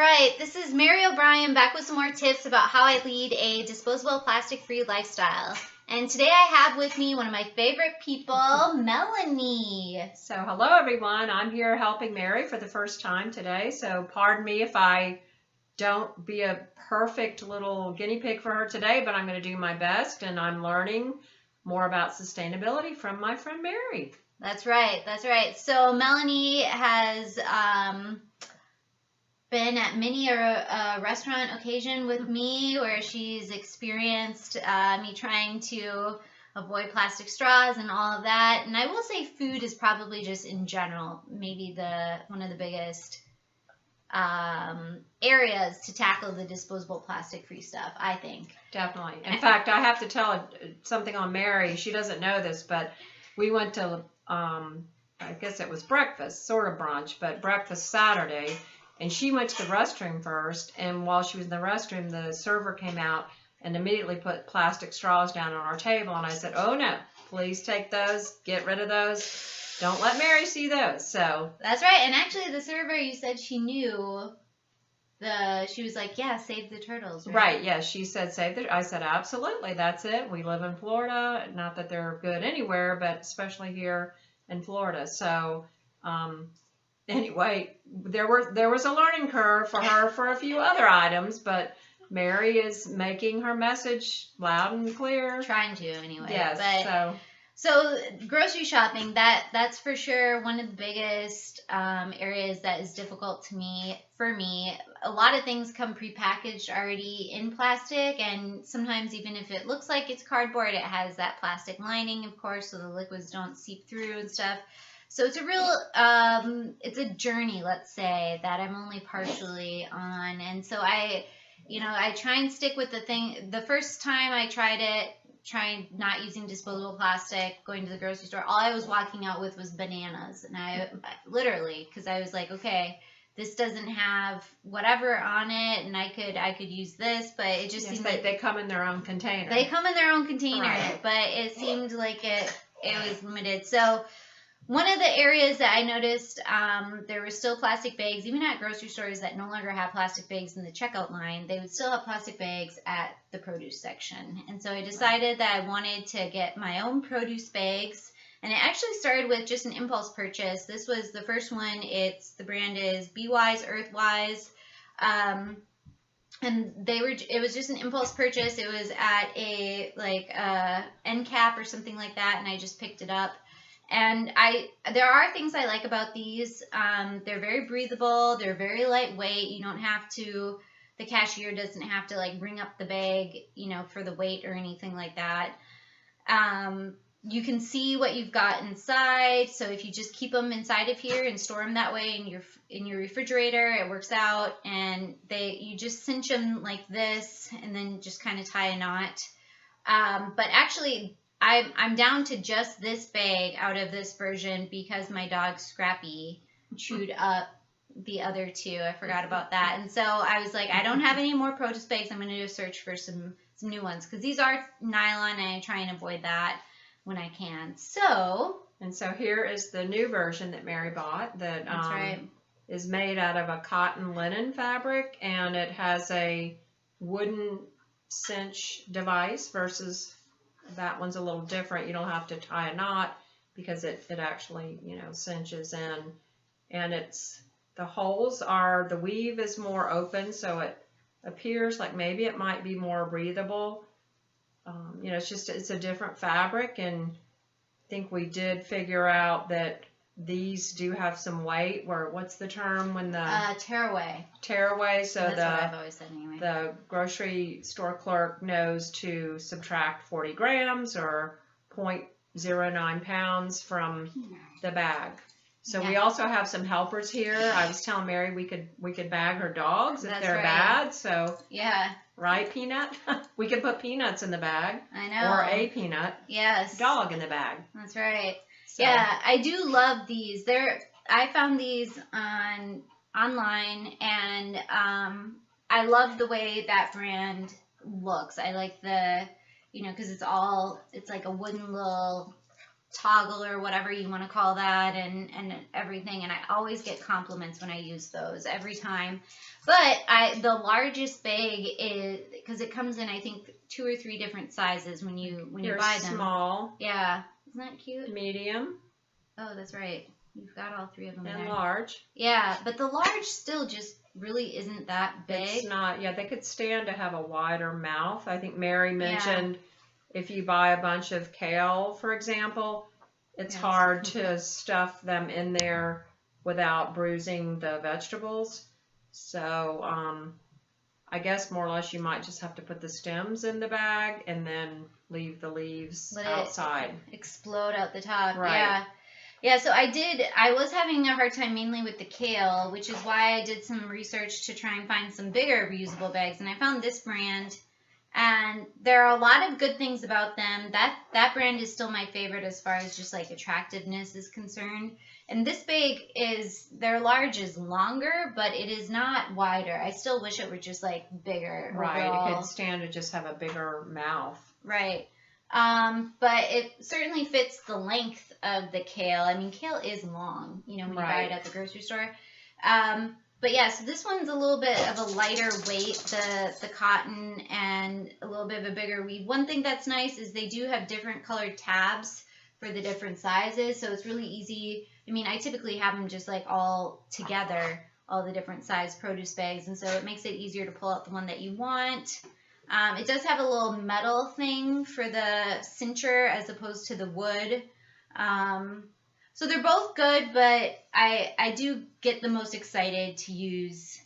right, this is Mary O'Brien back with some more tips about how I lead a disposable plastic-free lifestyle. And today I have with me one of my favorite people, Melanie. So hello everyone, I'm here helping Mary for the first time today, so pardon me if I don't be a perfect little guinea pig for her today, but I'm going to do my best, and I'm learning more about sustainability from my friend Mary. That's right, that's right. So Melanie has been at many a restaurant occasion with me where she's experienced me trying to avoid plastic straws and all of that. And I will say food is probably just in general maybe one of the biggest areas to tackle the disposable plastic-free stuff, I think. Definitely. In fact, I have to tell something on Mary. She doesn't know this, but we went to, I guess it was breakfast, sort of brunch, but breakfast Saturday. And she went to the restroom first, and while she was in the restroom, the server came out and immediately put plastic straws down on our table. And I said, oh no, please take those, get rid of those. Don't let Mary see those. So that's right. And actually the server, you said she knew she was like, yeah, save the turtles. Right. Yes. She said, save the, I said, absolutely. That's it. We live in Florida. Not that they're good anywhere, but especially here in Florida. So, anyway, there was a learning curve for her for a few other items, but Mary is making her message loud and clear. Trying to, anyway. Yes. But, so grocery shopping, that's for sure one of the biggest areas that is difficult for me. A lot of things come prepackaged already in plastic, and sometimes even if it looks like it's cardboard, it has that plastic lining, of course, so the liquids don't seep through and stuff. So it's a real, it's a journey, let's say, that I'm only partially on. And so I try and stick with the thing. The first time I tried not using disposable plastic, going to the grocery store, all I was walking out with was bananas. And I literally, because I was like, okay, this doesn't have whatever on it, and I could use this, but it just seemed like they come in their own container. They come in their own container, right. But it seemed like it was limited. So one of the areas that I noticed, there were still plastic bags, even at grocery stores that no longer have plastic bags in the checkout line, they would still have plastic bags at the produce section. And so I decided that I wanted to get my own produce bags. And it actually started with just an impulse purchase. This was the first one. The brand is Wise Earthwise. And it was just an impulse purchase. It was at a end cap or something like that, and I just picked it up. And there are things I like about these. They're very breathable. They're very lightweight. You don't have to, the cashier doesn't have to like bring up the bag, for the weight or anything like that. You can see what you've got inside. So if you just keep them inside of here and store them that way in your refrigerator, it works out. And you just cinch them like this and then just kind of tie a knot. But actually, I'm down to just this bag out of this version because my dog Scrappy chewed up the other two. I forgot about that. And so I was like, I don't have any more produce bags. I'm going to do a search for some new ones because these are nylon, and I try and avoid that when I can. So here is the new version that Mary bought that that's right. is made out of a cotton linen fabric, and it has a wooden cinch device versus that one's a little different. You don't have to tie a knot because it actually, cinches in. And the weave is more open, so it appears like maybe it might be more breathable. It's a different fabric, and I think we did figure out that these do have some weight. What's the term when the tearaway? Tearaway. So that's what I've always said anyway. The grocery store clerk knows to subtract 40 grams or 0.09 pounds from the bag. So we also have some helpers here. I was telling Mary we could bag her dogs if they're bad. So yeah. Right, Peanut? We could put peanuts in the bag. I know. Or a peanut. Yes. Dog in the bag. That's right. So. Yeah, I do love these. I found these online, and I love the way that brand looks. I like the, because it's like a wooden little toggle or whatever you want to call that, and everything, and I always get compliments when I use those every time. But the largest bag is, because it comes in, I think, 2 or 3 different sizes when you buy them. Small. Yeah, isn't that cute? Medium. Oh, that's right. You've got all 3 of them And there. large. Yeah, but the large still just really isn't that big. It's not. Yeah, they could stand to have a wider mouth. I think Mary mentioned if you buy a bunch of kale, for example, it's hard to stuff them in there without bruising the vegetables. So I guess more or less you might just have to put the stems in the bag and then leave the leaves outside. Explode out the top. Right. Yeah. Yeah, so I was having a hard time mainly with the kale, which is why I did some research to try and find some bigger reusable bags, and I found this brand, and there are a lot of good things about them. That brand is still my favorite as far as just like attractiveness is concerned. And this bag their large is longer, but it is not wider. I still wish it were just like bigger. Right, overall. it could stand to just have a bigger mouth. Right. But it certainly fits the length of the kale. I mean, kale is long, when you buy it at the grocery store. But yeah, so this one's a little bit of a lighter weight, the cotton, and a little bit of a bigger weave. One thing that's nice is they do have different colored tabs for the different sizes, so it's really easy. I mean, I typically have them just like all together, all the different size produce bags, and so it makes it easier to pull out the one that you want. It does have a little metal thing for the cincher as opposed to the wood. So they're both good, but I do get the most excited to use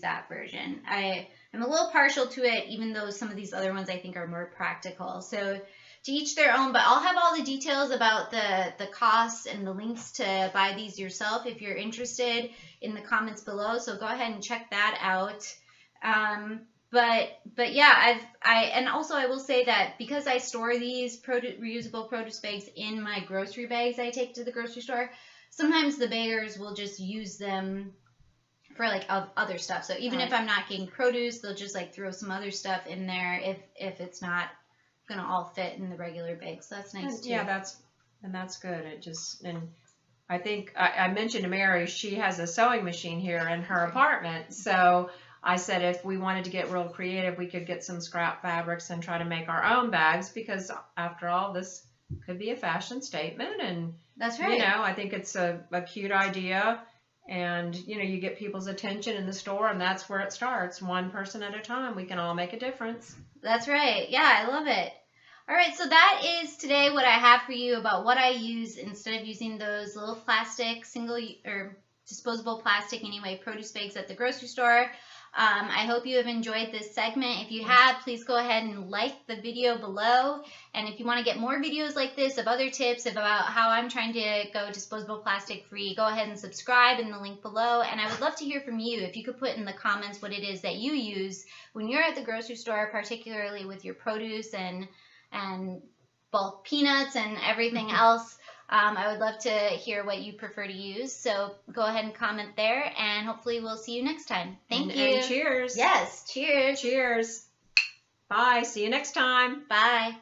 that version. I'm a little partial to it, even though some of these other ones I think are more practical. So to each their own, but I'll have all the details about the costs and the links to buy these yourself if you're interested in the comments below. So go ahead and check that out. But yeah, and also I will say that because I store these reusable produce bags in my grocery bags I take to the grocery store, sometimes the baggers will just use them for like other stuff. So even if I'm not getting produce, they'll just like throw some other stuff in there if it's not gonna all fit in the regular bag. So that's nice too. Yeah, that's good. And I think I mentioned to Mary, she has a sewing machine here in her apartment, so I said if we wanted to get real creative, we could get some scrap fabrics and try to make our own bags, because after all, this could be a fashion statement. And that's right. I think it's a cute idea, and you get people's attention in the store, and that's where it starts. One person at a time. We can all make a difference. That's right. Yeah, I love it. All right, so that is today what I have for you about what I use instead of using those little plastic disposable plastic produce bags at the grocery store. I hope you have enjoyed this segment. If you have, please go ahead and like the video below. And if you want to get more videos like this of other tips about how I'm trying to go disposable plastic free, go ahead and subscribe in the link below. And I would love to hear from you. If you could put in the comments what it is that you use when you're at the grocery store, particularly with your produce and bulk peanuts and everything else. I would love to hear what you prefer to use. So go ahead and comment there, and hopefully we'll see you next time. Thank you. And cheers. Yes, cheers. Cheers. Bye. See you next time. Bye.